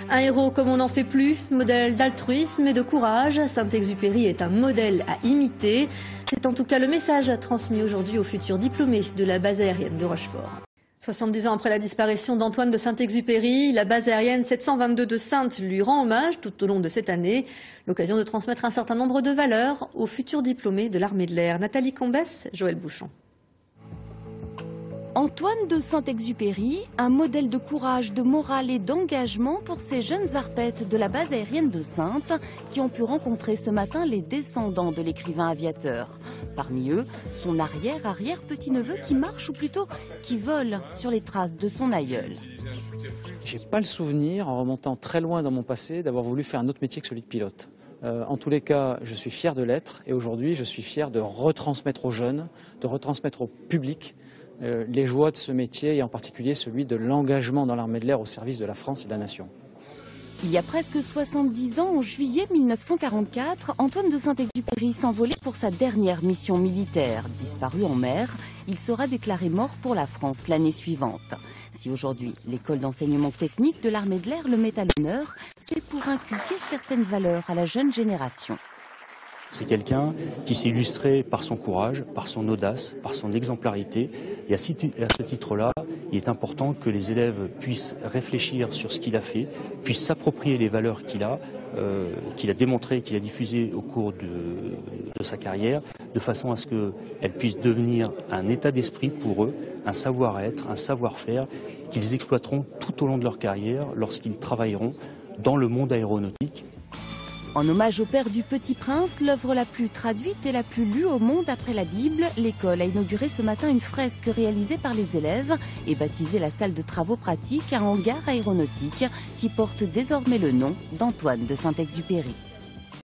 Un héros comme on n'en fait plus, modèle d'altruisme et de courage, Saint-Exupéry est un modèle à imiter. C'est en tout cas le message transmis aujourd'hui aux futurs diplômés de la base aérienne de Rochefort. 70 ans après la disparition d'Antoine de Saint-Exupéry, la base aérienne 722 de Saintes lui rend hommage tout au long de cette année. L'occasion de transmettre un certain nombre de valeurs aux futurs diplômés de l'armée de l'air. Nathalie Combès, Joël Bouchon. Antoine de Saint-Exupéry, un modèle de courage, de morale et d'engagement pour ces jeunes arpètes de la base aérienne de Saintes qui ont pu rencontrer ce matin les descendants de l'écrivain aviateur. Parmi eux, son arrière-petit-neveu qui marche ou plutôt qui vole sur les traces de son aïeul. J'ai pas le souvenir, en remontant très loin dans mon passé, d'avoir voulu faire un autre métier que celui de pilote. En tous les cas, je suis fier de l'être et aujourd'hui, je suis fier de retransmettre aux jeunes, de retransmettre au public les joies de ce métier et en particulier celui de l'engagement dans l'armée de l'air au service de la France et de la nation. Il y a presque 70 ans, en juillet 1944, Antoine de Saint-Exupéry s'envolait pour sa dernière mission militaire. Disparu en mer, il sera déclaré mort pour la France l'année suivante. Si aujourd'hui l'école d'enseignement technique de l'armée de l'air le met à l'honneur, c'est pour inculquer certaines valeurs à la jeune génération. C'est quelqu'un qui s'est illustré par son courage, par son audace, par son exemplarité. Et à ce titre-là, il est important que les élèves puissent réfléchir sur ce qu'il a fait, puissent s'approprier les valeurs qu'il a démontrées, qu'il a diffusées au cours de sa carrière, de façon à ce qu'elles puissent devenir un état d'esprit pour eux, un savoir-être, un savoir-faire, qu'ils exploiteront tout au long de leur carrière lorsqu'ils travailleront dans le monde aéronautique. En hommage au père du Petit Prince, l'œuvre la plus traduite et la plus lue au monde après la Bible, l'école a inauguré ce matin une fresque réalisée par les élèves et baptisée la salle de travaux pratiques, un hangar aéronautique qui porte désormais le nom d'Antoine de Saint-Exupéry.